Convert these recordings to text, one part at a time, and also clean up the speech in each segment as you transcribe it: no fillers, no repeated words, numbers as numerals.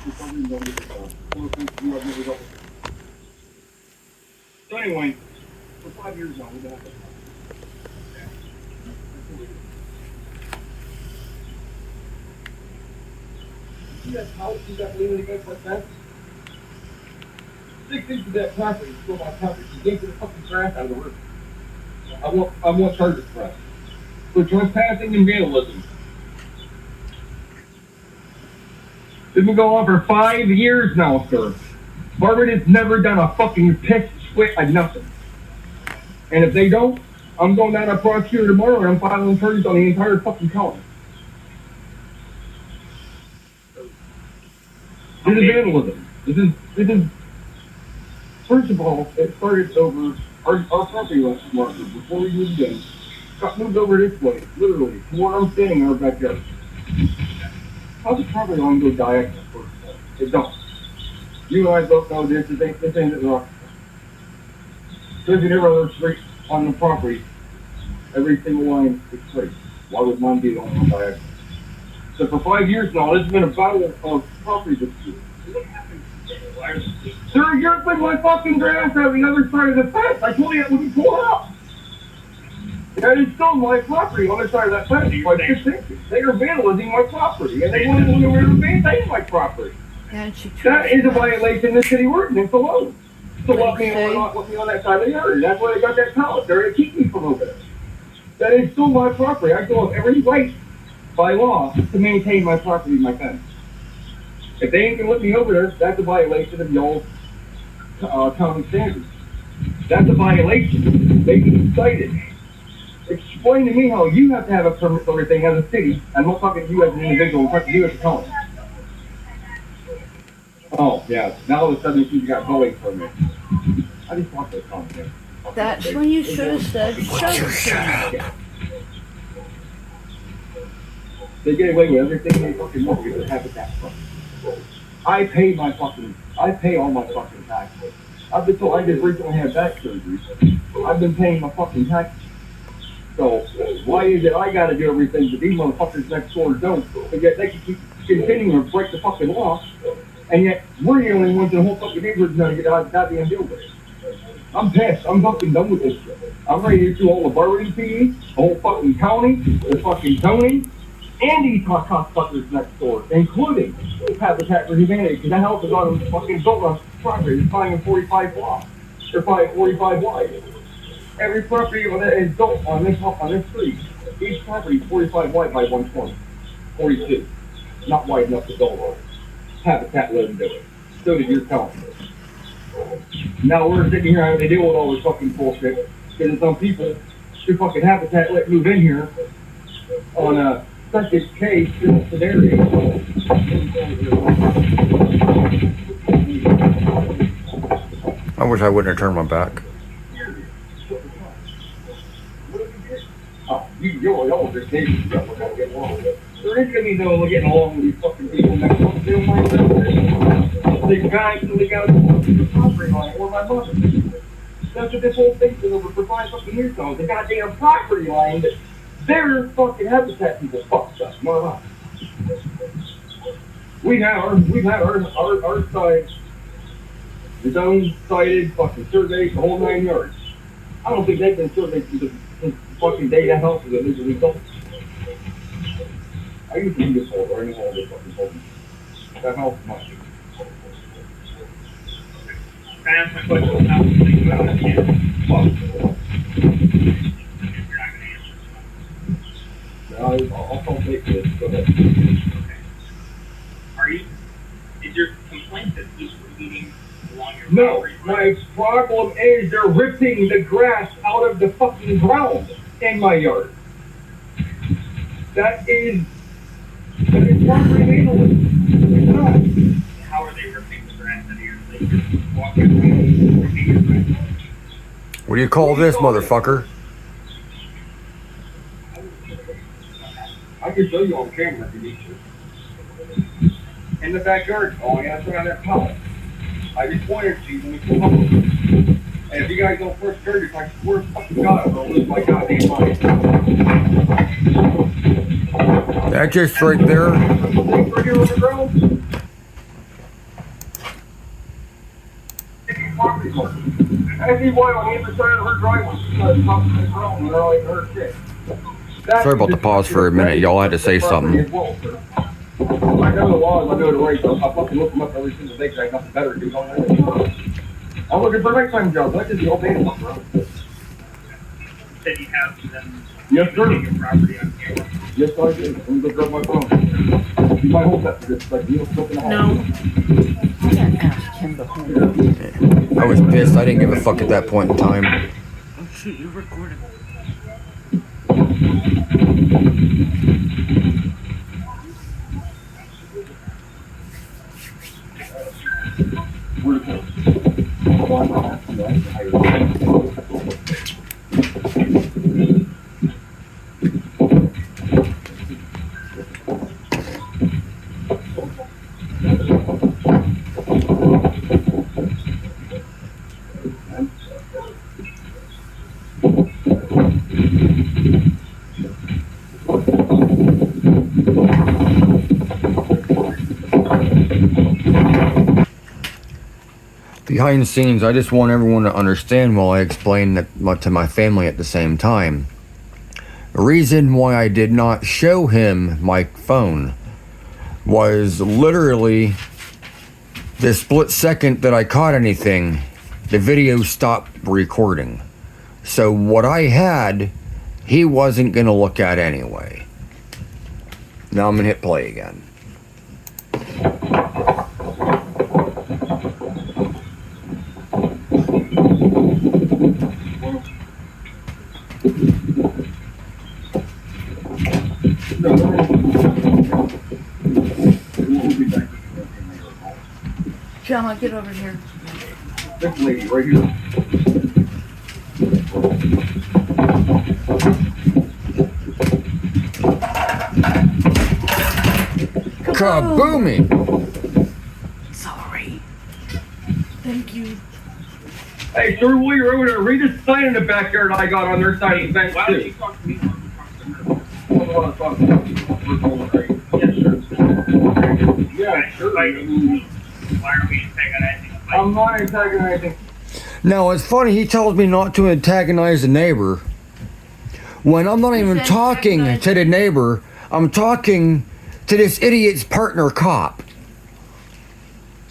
So anyway, for 5 years now, we've been at this. See that house you got leaning against that fence? 6 inches of that property is still my property. You can't get the fucking grass out of the roof. I want charges pressed for trespassing and vandalism. It's been going on for 5 years now, sir. Barbara has never done a fucking piss squit of nothing. And if they don't, I'm going down to prosecutor tomorrow and I'm filing charges on the entire fucking county. This is vandalism. This is. First of all, it started over our property last marker before we moved in. Got moved over this way, literally, to where I'm standing in our backyard. How's the property line go diagonal first of all? It don't. You and I both know this ain't rock. There's an arrow straight on the property. Every single line is straight. Why would mine be on diagonal? So for 5 years now, this has been a battle of property dispute. Sir, you're putting my fucking grass on the other side of the fence. I told you it wouldn't pull up. That is still my property on the side of that fence by 6 inches. They are vandalizing my property, and they want to know where to maintain my property. That is a violation of the city ordinance alone. So let me on that side of the yard. That's why they got that pallet there to keep me from over there. That is still my property. I still have every right by law to maintain my property and my fence. If they ain't gonna let me over there, that's a violation of the old county standards. That's a violation. They can cite it. Explain to me how you have to have a permit for everything as a city. I'm not talking to you as an individual, I'm talking to you as a county. Oh, yeah. Now all of a sudden you got going permit. I just want those comments. That's when you should have said, shut up. They get away with everything they fucking want because they have a tax fund. I pay all my fucking taxes. I've been told I just recently had back surgery. I've been paying my fucking taxes. So why is it I gotta do everything that these motherfuckers next door don't? But yet they can keep continuing to break the fucking law, and yet we're the only ones in the whole fucking neighborhood trying to get out of that damn deal with it. I'm pissed. I'm fucking done with this shit. I'm ready to do all the bargaining fees, the whole fucking county, the fucking zoning, and these cocksuckers next door, including Habitat for Humanity, because that house is on fucking built on property. It's buying 45 blocks. They're buying 45 wide. Every property that is built on this street, each property is 45 wide by 120. 42. Not wide enough to build on. Habitat let them do it. So did your county. Now we're sitting here having to deal with all this fucking bullshit, because some people who fucking Habitat let move in here on a such a case scenario. I wish I wouldn't have turned my back. Oh, you're all just neighbors. You got to get along. There is gonna be no getting along with these fucking people next door. They don't mind that. The guy who got the property line or my mother. That's what this whole thing's been over for 5 fucking years now. The goddamn property line that their fucking Habitat people fucked us, not us. We've had our side, the zone cited, fucking surveyed, the whole 9 yards. I don't think they've been surveyed since the fucking day that house was originally built. I used to do this whole, or any whole this fucking whole. That house is much. Can I ask my question now? Think about it again. Fuck. I'll call take this. Go ahead. Okay. Is your complaint that these were eating along your No, property? my problem is they're ripping the grass out of the fucking ground in my yard. That is property vandalism. It's not. How are they ripping the grass out of your place? You're walking around ripping your grass. What do you call this, motherfucker? I can show you on camera if you need to. In the backyard, oh yeah, that's around that pallet. I just pointed to you when we pulled up. And if you guys don't first turn, if I swear to fucking God, I'll lose my goddamn mind. That just right there. Right here on the ground. people. I see one on either side of her driveway. She's got a top of the ground and they're all in her shit. Sorry about the pause for a minute. Y'all had to say something. I know the laws, I know the rights. I fucking look them up every single day because I got nothing better to do. I'm looking for nighttime jobs. I just the old man. Said you have them. Yes, sir. Your property on camera. Yes, I did. Let me go grab my phone. You might hold that for this, like, you know, something else. No. I gotta ask him to hold it. I was pissed. I didn't give a fuck at that point in time. Oh shoot, you're recording. Where'd it go? Oh, I'm not asking that. Behind the scenes, I just want everyone to understand while I explain that to my family at the same time. The reason why I did not show him my phone was literally the split second that I caught anything, the video stopped recording. So what I had, he wasn't going to look at anyway. Now I'm going to hit play again. John, get over here. This lady right here. Kabooming! Sorry. Thank you. Hey, sir, while you're over there, read this sign in the backyard I got on their side of the fence, Why don't too. you talk to me while you talk to her? Yes, sir. Yeah, sure. Why are we antagonizing? I'm not antagonizing. Now, it's funny, he tells me not to antagonize the neighbor. When I'm not even talking to the neighbor, I'm talking to this idiot's partner cop.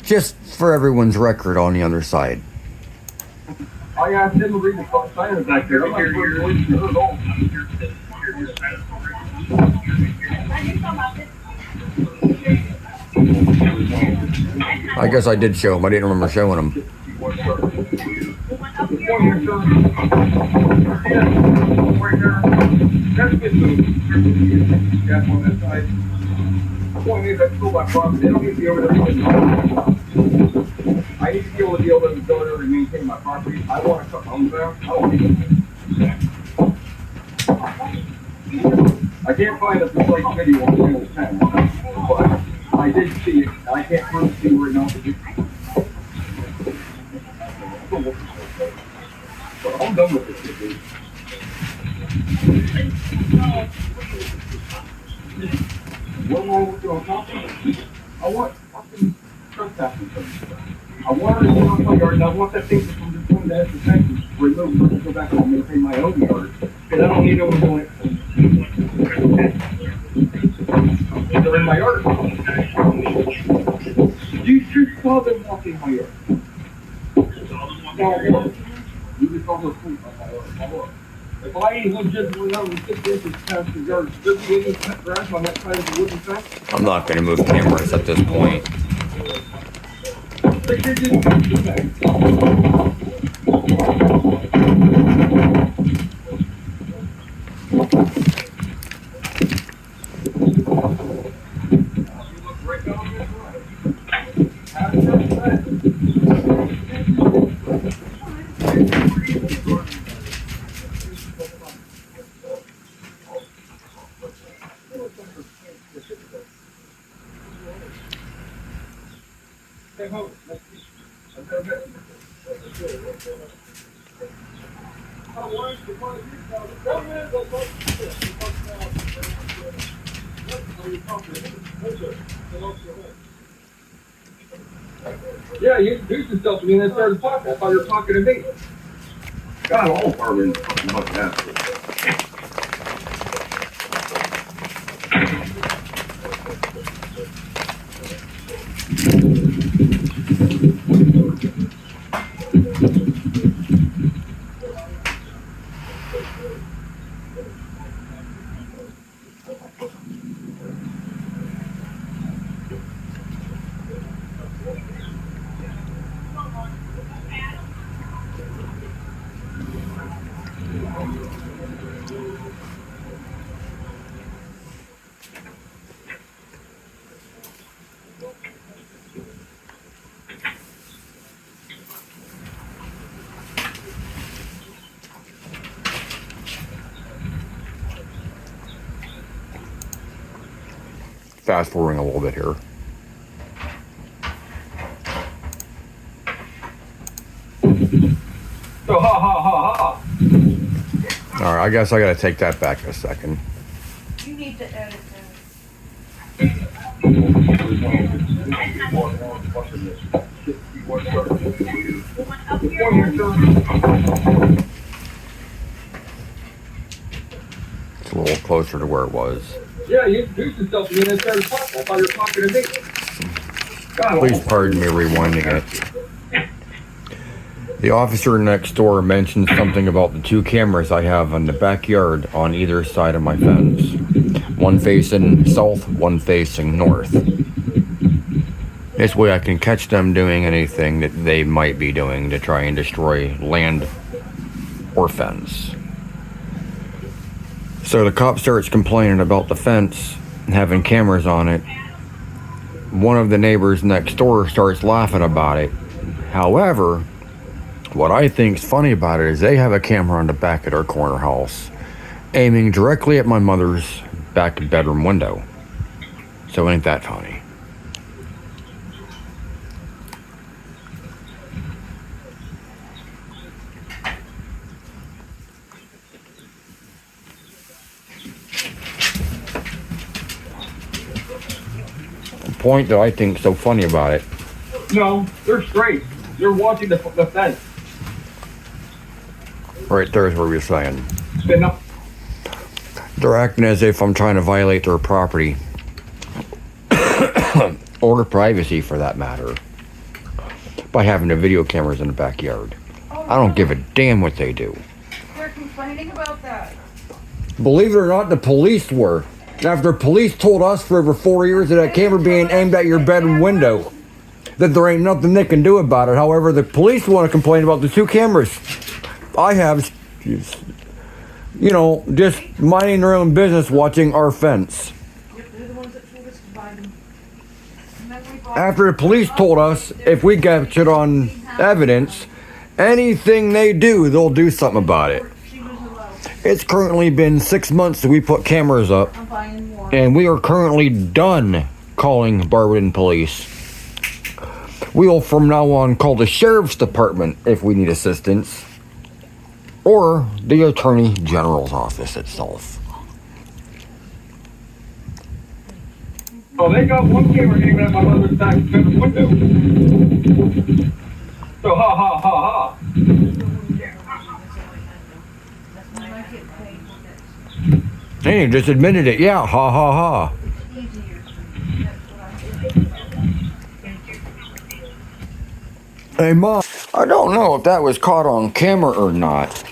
Just for everyone's record on the other side. I asked him to read the sign in the backyard. I'm not sure you're listening to her at all. I guess I did show him. I didn't remember showing him. This one here, sir. Yeah, right there. That's a good move. Gas on that side. The point is, that's still my property. They don't need to be over there. I need to be able to go there and maintain my property. I want to cut my own down. I don't need it. I can't find a precise video on channel 10, but I did see it. I can't prove it to you right now. But I'm done with this shit, dude. What wrong with you on top of it? I want fucking trespassing from I want her to get off my yard, and I want that thing from the point that has the tank removed so I can go back and maintain my own yard. Because I don't need no one doing it. They're in my yard. You just saw them walking my yard. You just saw them sleep on my yard. If I legitimately know 6 inches past the yard, there'd be any cut grass on that side of the wooden fence. I'm not going to move cameras at this point. 6 inches past the fence. Yeah, you introduced yourself to me and then started talking. I thought you were talking to me. God, all firemen fucking fucking assholes. Fast forwarding a little bit here. So ha ha ha ha. All right, I guess I got to take that back in a second. You need to edit It's a little closer to where it was. Yeah, you introduced yourself to me and then started talking. I thought you were talking to me. God, Please pardon me rewinding it. The officer next door mentioned something about the 2 cameras I have in the backyard on either side of my fence. One facing south, one facing north. This way I can catch them doing anything that they might be doing to try and destroy land or fence. So the cop starts complaining about the fence and having cameras on it. One of the neighbors next door starts laughing about it. However, what I think's funny about it is they have a camera on the back of their corner house, aiming directly at my mother's back bedroom window. So ain't that funny? The point that I think's so funny about it, no, they're straight. They're watching the fence. right there is what we're saying. Spin up. They're acting as if I'm trying to violate their property. Or privacy, for that matter. By having the video cameras in the backyard. I don't give a damn what they do. They're complaining about that. Believe it or not, the police were. After police told us for over 4 years of that camera being aimed at your bedroom window, that there ain't nothing they can do about it. However, the police want to complain about the 2 cameras I have, you know, just minding their own business watching our fence. Yep, they're the ones that told us to buy them. And then we bought After the police told us if we captured on evidence, anything they do, they'll do something about it. She was allowed. It's currently been 6 months that we put cameras up, I'm buying more. and we are currently done calling Barberton Police. We will from now on call the Sheriff's Department if we need assistance, or the Attorney General's office itself. Oh, they got one camera aiming at my mother's back bedroom window. So ha ha ha ha. When I get paid, that's Hey, you just admitted it. Yeah, ha ha ha. easier for me. That's what I Hey, Mom, I don't know if that was caught on camera or not,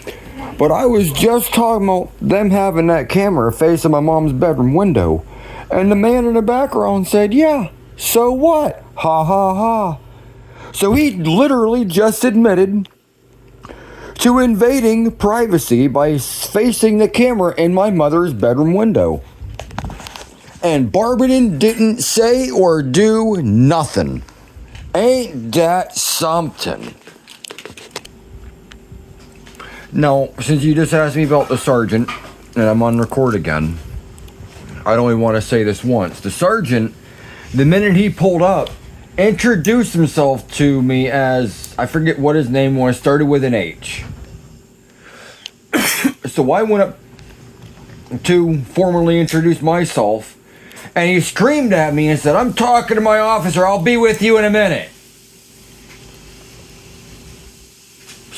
but I was just talking about them having that camera facing my mom's bedroom window, and the man in the background said, yeah, so what? Ha ha ha. So he literally just admitted to invading privacy by facing the camera in my mother's bedroom window. And Barberton didn't say or do nothing. Ain't that something? Now, since you just asked me about the sergeant, and I'm on record again, I'd only want to say this once. The sergeant, the minute he pulled up, introduced himself to me as, I forget what his name was, started with an H. So I went up to formally introduce myself, and he screamed at me and said, I'm talking to my officer, I'll be with you in a minute.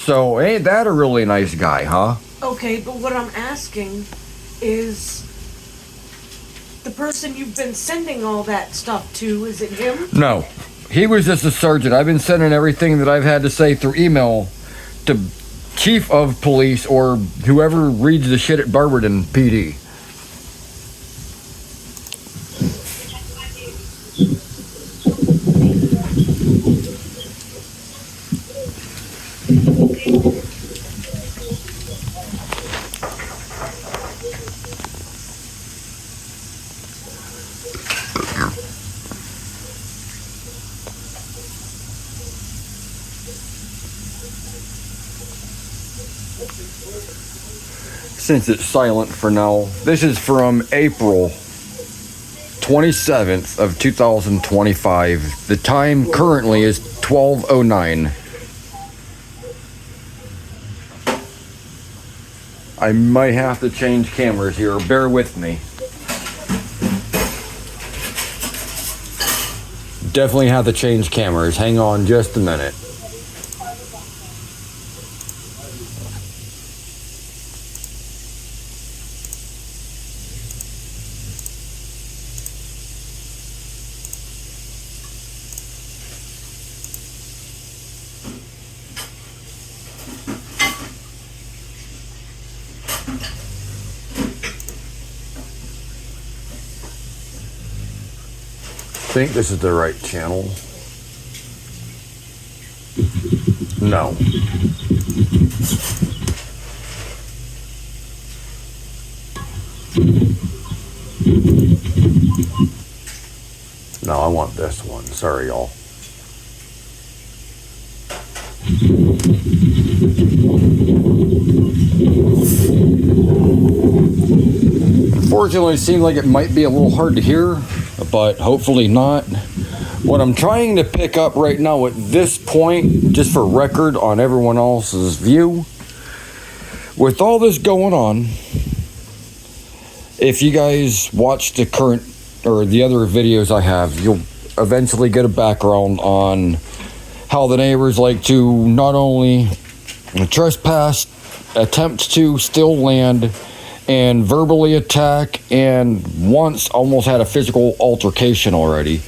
So ain't that a really nice guy, huh? Okay, but what I'm asking is the person you've been sending all that stuff to, is it him? No. He was just a sergeant. I've been sending everything that I've had to say through email to chief of police or whoever reads the shit at Barberton PD. Since it's silent for now, this is from April 27th of 2025. The time currently is 12:09. I might have to change cameras here. Bear with me. Definitely have to change cameras. Hang on just a minute. I think this is the right channel. No. No, I want this one. Sorry, y'all. Unfortunately, it seems like it might be a little hard to hear, but hopefully not. What I'm trying to pick up right now at this point, just for record on everyone else's view, with all this going on, if you guys watch the current or the other videos I have, you'll eventually get a background on how the neighbors like to not only trespass, attempt to steal land, and verbally attack, and once almost had a physical altercation already.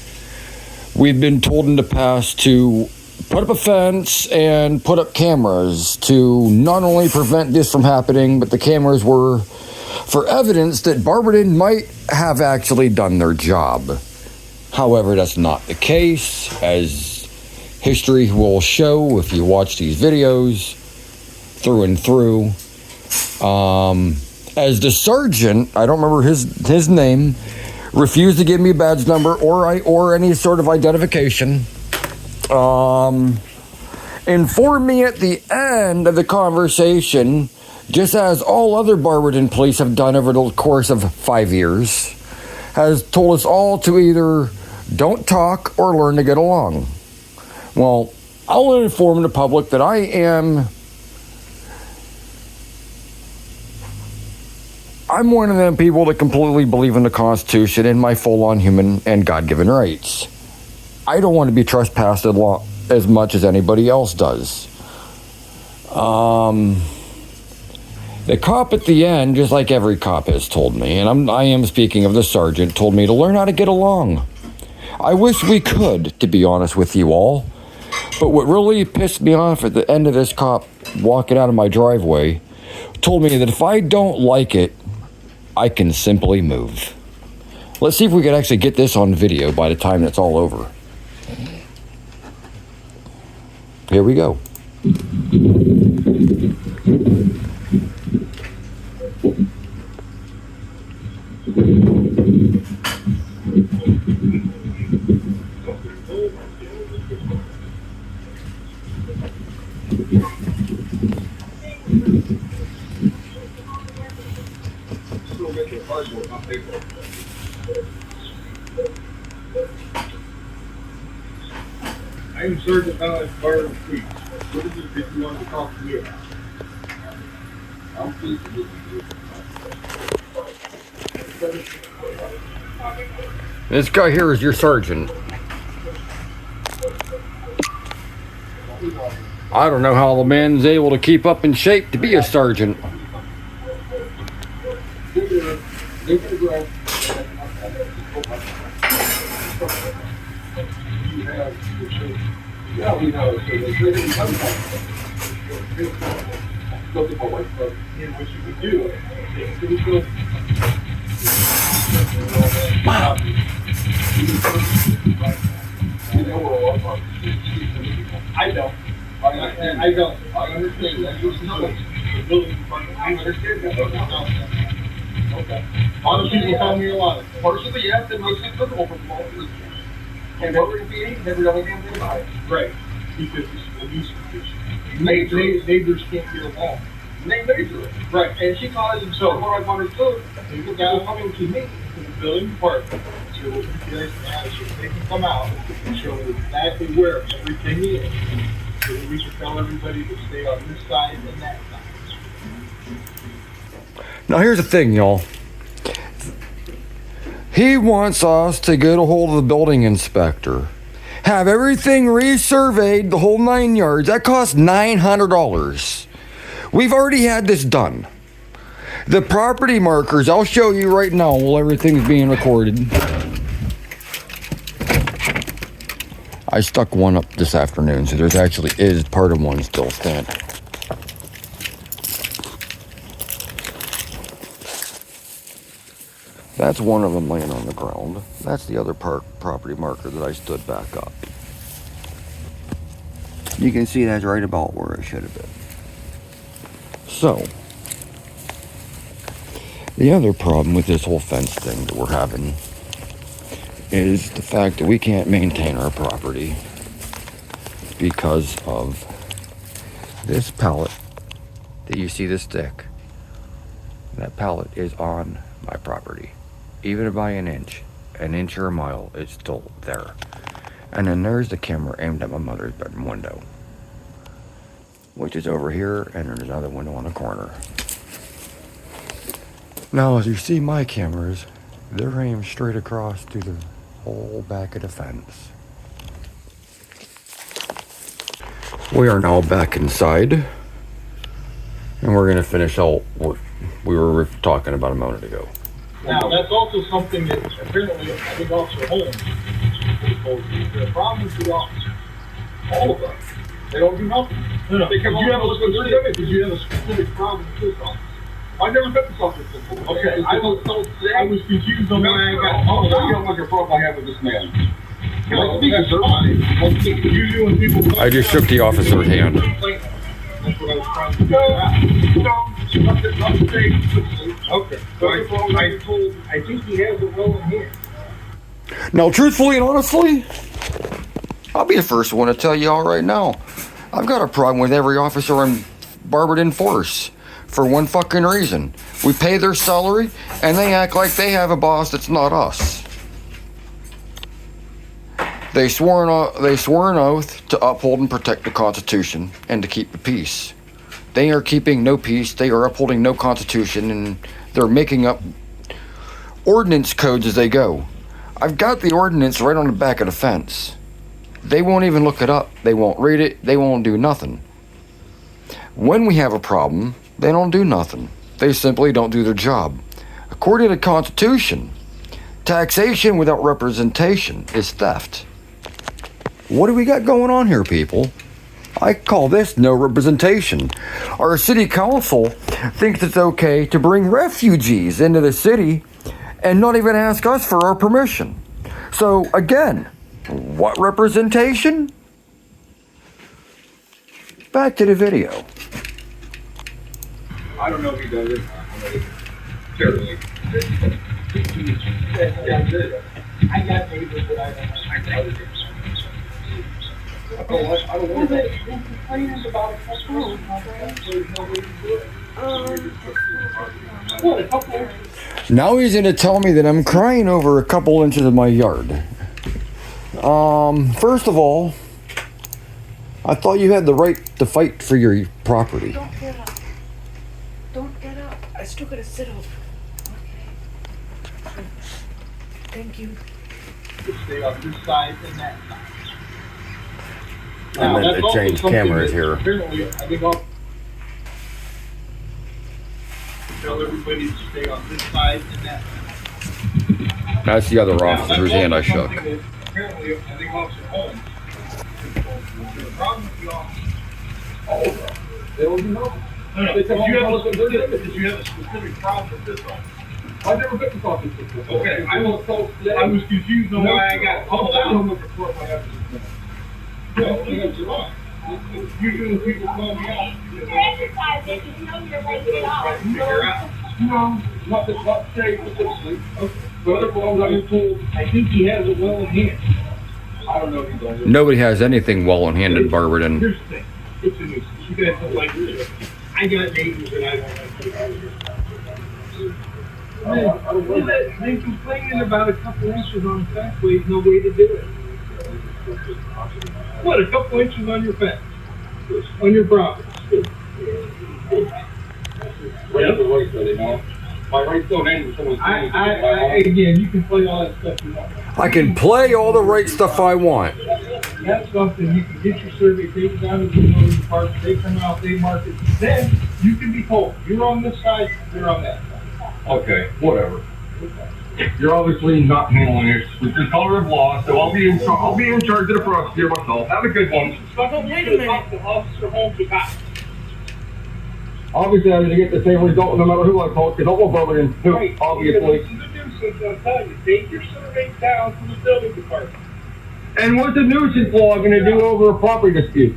We've been told in the past to put up a fence and put up cameras to not only prevent this from happening, but the cameras were for evidence that Barberton might have actually done their job. However, that's not the case, as history will show if you watch these videos through and through. As the sergeant, I don't remember his name, refused to give me a badge number or any sort of identification. Informed me at the end of the conversation, just as all other Barberton police have done over the course of 5 years, has told us all to either don't talk or learn to get along. Well, I'll inform the public that I'm one of them people that completely believe in the Constitution and my full-on human and God-given rights. I don't want to be trespassed as much as anybody else does. The cop at the end, just like every cop has told me, and I am speaking of the sergeant, told me to learn how to get along. I wish we could, to be honest with you all. But what really pissed me off at the end of this cop walking out of my driveway, told me that if I don't like it, I can simply move. Let's see if we can actually get this on video by the time it's all over. Here we go. I'm Sergeant Alex Barton Creek. What is it that you want to talk to me about? I'm pleased to meet you. This guy here is your sergeant. I don't know how the man's able to keep up in shape to be a sergeant. Yeah, we know. So they didn't come back. Look at my wife, and what you could do. I don't. I don't. I understand that. The building department, I understand that. Okay. A lot of people tell me a lot. Partially, yes, it makes it difficult for people. And what we're being, never done anything about it. Right. Because it's a nuisance issue. Neighbors can't get along. Neighbors. Right. And she calls and so what I've understood, people down coming to me, to the building department, so what you guys can have is they can come out and show exactly where everything is. So that we can tell everybody to stay on this side and that side. Now here's the thing, y'all. He wants us to get a hold of the building inspector, have everything resurveyed, the whole 9 yards. That costs $900. We've already had this done. The property markers, I'll show you right now while everything's being recorded. I stuck one up this afternoon, so there's actually is part of one still standing. That's one of them laying on the ground. That's the other property marker that I stood back up. You can see that's right about where it should have been. So, the other problem with this whole fence thing that we're having is the fact that we can't maintain our property because of this pallet that you see the stick. That pallet is on my property. Even by an inch or a mile, it's still there. And then there's the camera aimed at my mother's bedroom window, which is over here, and there's another window on the corner. Now, as you see my cameras, they're aimed straight across to the whole back of the fence. We are now back inside, and we're gonna finish out what we were talking about a moment ago. Now, that's also something that apparently, I think Officer Holmes told you, the problem with the officer, all of us, they don't do nothing. No. Because you have a specific problem with this officer. I've never met this officer before. Okay, I was confused on why I got. I'll tell you how much a problem I have with this man. I just shook the officer's hand. That's what I was trying to figure out. Okay. So I think he has a role in here. Now, truthfully and honestly, I'll be the first one to tell you all right now. I've got a problem with every officer in Barberton Force for one fucking reason. We pay their salary, and they act like they have a boss that's not us. They swore an oath to uphold and protect the Constitution and to keep the peace. They are keeping no peace, they are upholding no Constitution, and they're making up ordinance codes as they go. I've got the ordinance right on the back of the fence. They won't even look it up, they won't read it, they won't do nothing. When we have a problem, they don't do nothing. They simply don't do their job. According to the Constitution, taxation without representation is theft. What do we got going on here, people? I call this no representation. Our city council thinks it's okay to bring refugees into the city and not even ask us for our permission. So again, what representation? Back to the video. I don't know if he does it. Certainly. I got neighbors that I don't want that. Complainers about it. Now he's gonna tell me that I'm crying over a couple inches of my yard. First of all, I thought you had the right to fight for your property. Don't get up. Don't get up. I still gotta sit up. Okay. Thank you. Stay on this side and that side. And then that's it also changed something cameras that here. Apparently, I think I'll Tell everybody to stay on this side and that. That's the other Now, officer whose that's hand I also shook. something that apparently, I think Officer Holmes. The problem with the officer. They don't do nothing. No, They come did you home have a and tell us specific, what did you have a specific problem with this one? I've never been to talking to them. Okay, I was confused on why I got called out. Usually when people call me out. You're exercising, you know you're late to Figure off. out. No, not today specifically. But other ones I've been told, I think he has it well in hand. I don't know if he does. Nobody has anything well in handed, Barberton. Here's the thing, it's a nuisance, you guys don't like it. I got neighbors that I don't like. They complaining about a couple inches on the fence, ways no way to do it. What, a couple inches on your fence? On your property? Right the right, so they know. My rights don't end with someone's. Again, you can play all that stuff you want. I can play all the right stuff I want. That's something, you can get your survey taken down to the building department, they come out, they mark it, then you can be told, you're on this side, you're on that side. Okay, whatever. You're obviously not handling it with the color of law, so I'll be in charge of the prosecutor myself. Have a good one. But wait a minute. Talk to Officer Holmes about. Obviously, I'm gonna get the same result no matter who I call, because I'm a Barberton, too, Right, obviously. This is a nuisance, I'm telling you, take your survey down to the building department. And what's a nuisance law gonna do over a property dispute?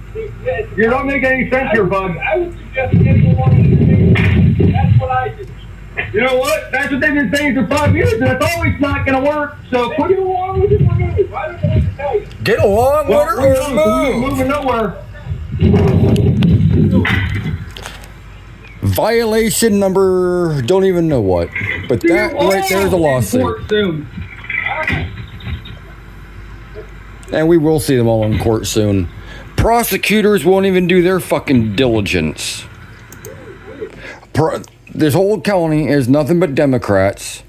You're not making any sense here, bud. I would suggest getting along with the that's what I do. You know what? That's what they've been saying for 5 years, and it's always not gonna work, so Get put it along with it, we're moving, I don't know what to tell you. Get along with well, her we're or move. moving nowhere. Violation number, don't even know what. But that right there is a lawsuit. Court soon. And we will see them all in court soon. Prosecutors won't even do their fucking diligence. This whole county is nothing but Democrats.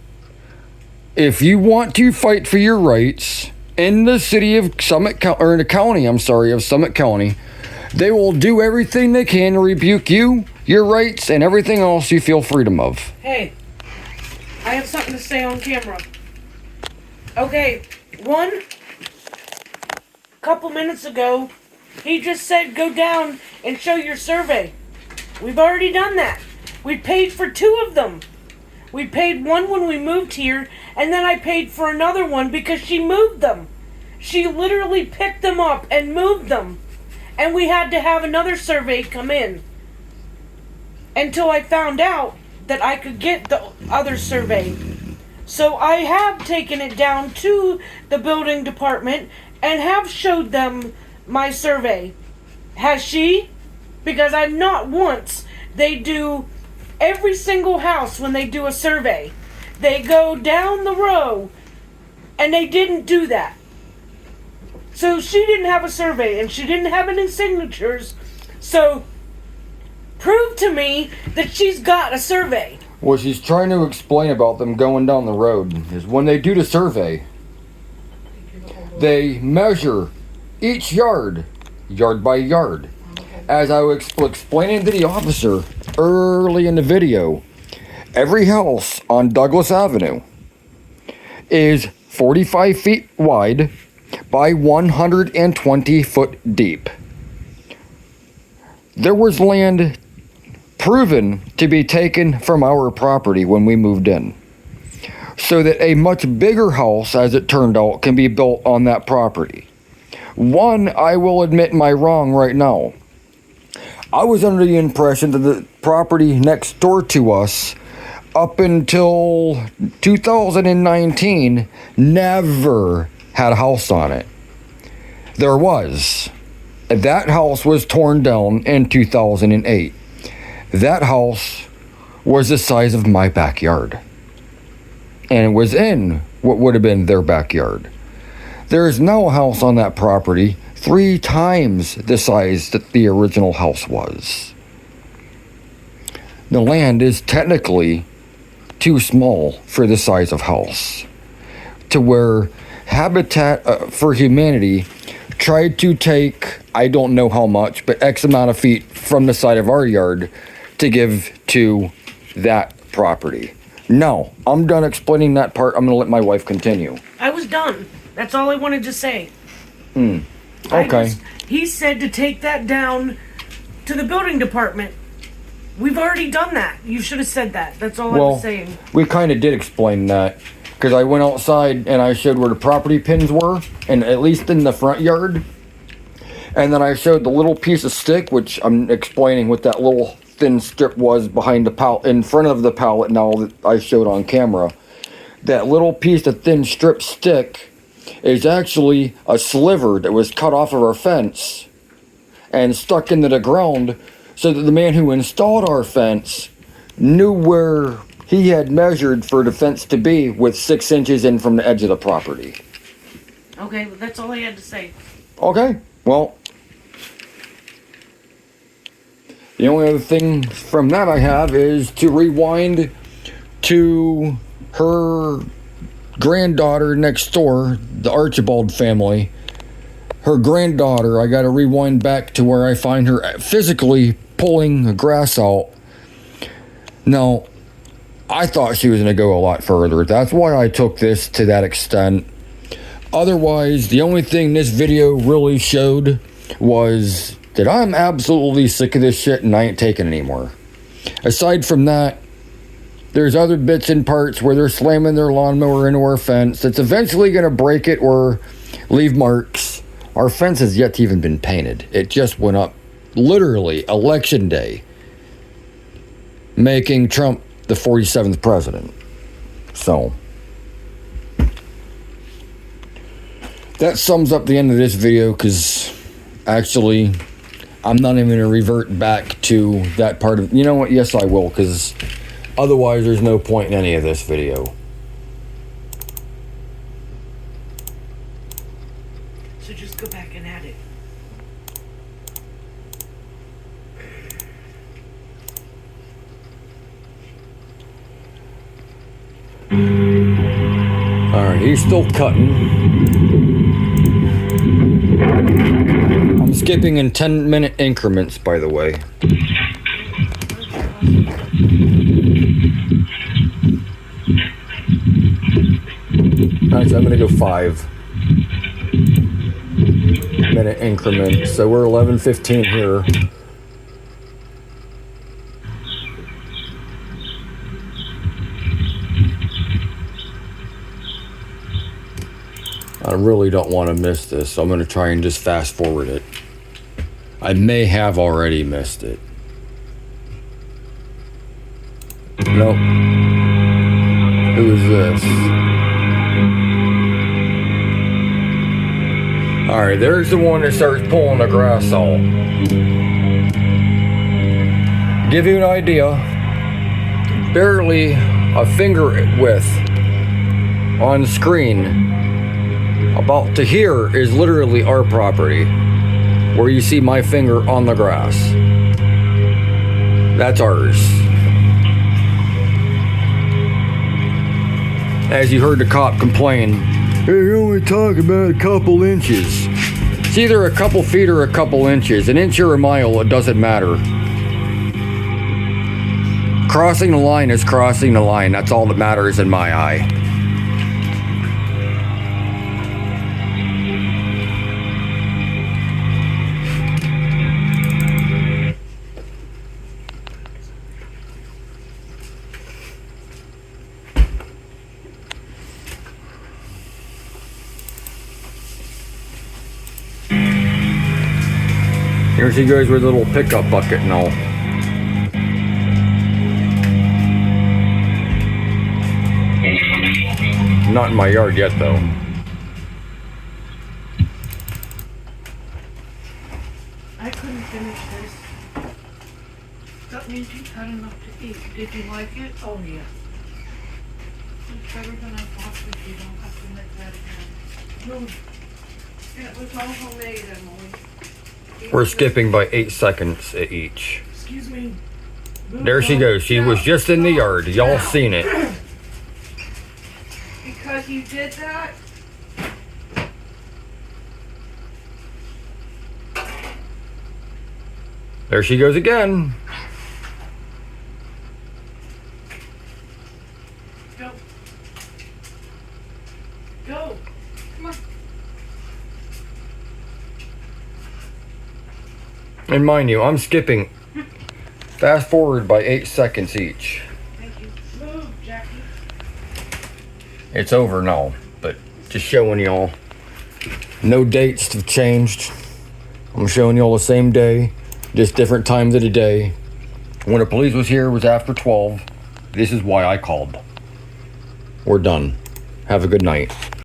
If you want to fight for your rights in the city of Summit County, or in the county, I'm sorry, of Summit County, they will do everything they can to rebuke you, your rights, and everything else you feel freedom of. Hey, I have something to say on camera. Okay, couple minutes ago, he just said go down and show your survey. We've already done that. We paid for 2 of them. We paid one when we moved here, and then I paid for another one because she moved them. She literally picked them up and moved them. And we had to have another survey come in. Until I found out that I could get the other survey. So I have taken it down to the building department and have showed them my survey. Has she? Because I'm not once. They do every single house when they do a survey. They go down the row and they didn't do that. So she didn't have a survey and she didn't have any signatures. So prove to me that she's got a survey. What she's trying to explain about them going down the road is when they do the survey, they measure each yard by yard. As I was explaining to the officer early in the video, every house on Douglas Avenue is 45 feet wide by 120 foot deep. There was land proven to be taken from our property when we moved in, so that a much bigger house, as it turned out, can be built on that property. One, I will admit my wrong right now. I was under the impression that the property next door to us, up until 2019, never had a house on it. There was. That house was torn down in 2008. That house was the size of my backyard. And it was in what would have been their backyard. There is now a house on that property 3 times the size that the original house was. The land is technically too small for the size of house, to where Habitat for Humanity tried to take I don't know how much, but X amount of feet from the side of our yard to give to that property. No, I'm done explaining that part. I'm going to let my wife continue. I was done. That's all I wanted to say. Okay. He said to take that down to the building department. We've already done that. You should have said that. That's all I was saying. We kind of did explain that because I went outside and I showed where the property pins were, and at least in the front yard. And then I showed the little piece of stick, which I'm explaining what that little thin strip was behind the pallet, in front of the pallet now that I showed on camera. That little piece of thin strip stick is actually a sliver that was cut off of our fence and stuck into the ground so that the man who installed our fence knew where he had measured for the fence to be with 6 inches in from the edge of the property. Okay, that's all I had to say. Okay, well, the only other thing from that I have is to rewind to her granddaughter next door, the Archibald family. Her granddaughter, I gotta rewind back to where I find her physically pulling the grass out. Now, I thought she was gonna go a lot further. That's why I took this to that extent. Otherwise, the only thing this video really showed was that I'm absolutely sick of this shit and I ain't taking it anymore. Aside from that, there's other bits and parts where they're slamming their lawnmower into our fence that's eventually going to break it or leave marks. Our fence has yet to even been painted. It just went up literally election day, making Trump the 47th president. So that sums up the end of this video, because actually I'm not even going to revert back to that part of, you know what, yes I will, because otherwise there's no point in any of this video. So just go back and add it. Alright, he's still cutting. I'm skipping in 10-minute increments, by the way. Alright, so I'm gonna go 5-minute increments. So we're 11:15 here. I really don't want to miss this, so I'm going to try and just fast forward it. I may have already missed it. Nope. Who is this? Alright, there's the one that starts pulling the grass out. Give you an idea, barely a finger width on screen. About to here is literally our property, where you see my finger on the grass. That's ours. As you heard the cop complain, hey, you're only talking about a couple inches. It's either a couple feet or a couple inches. An inch or a mile, it doesn't matter. Crossing the line is crossing the line. That's all that matters in my eye. Here she goes with a little pickup bucket and all. Not in my yard yet, though. I couldn't finish this. That means you've had enough to eat. Did you like it? Oh, yeah. It's better than I thought, but you don't have to make that again. It was all homemade, Emily. We're skipping by 8 seconds at each. Excuse me. There she goes. She was just in the yard. Y'all seen it. Because you did that? There she goes again. Go. Go. Come on. And mind you, I'm skipping fast forward by 8 seconds each. Thank you. Move, Jackie. It's over now, but just showing y'all. No dates have changed. I'm showing y'all the same day, just different times of the day. When the police was here, it was after 12. This is why I called. We're done. Have a good night.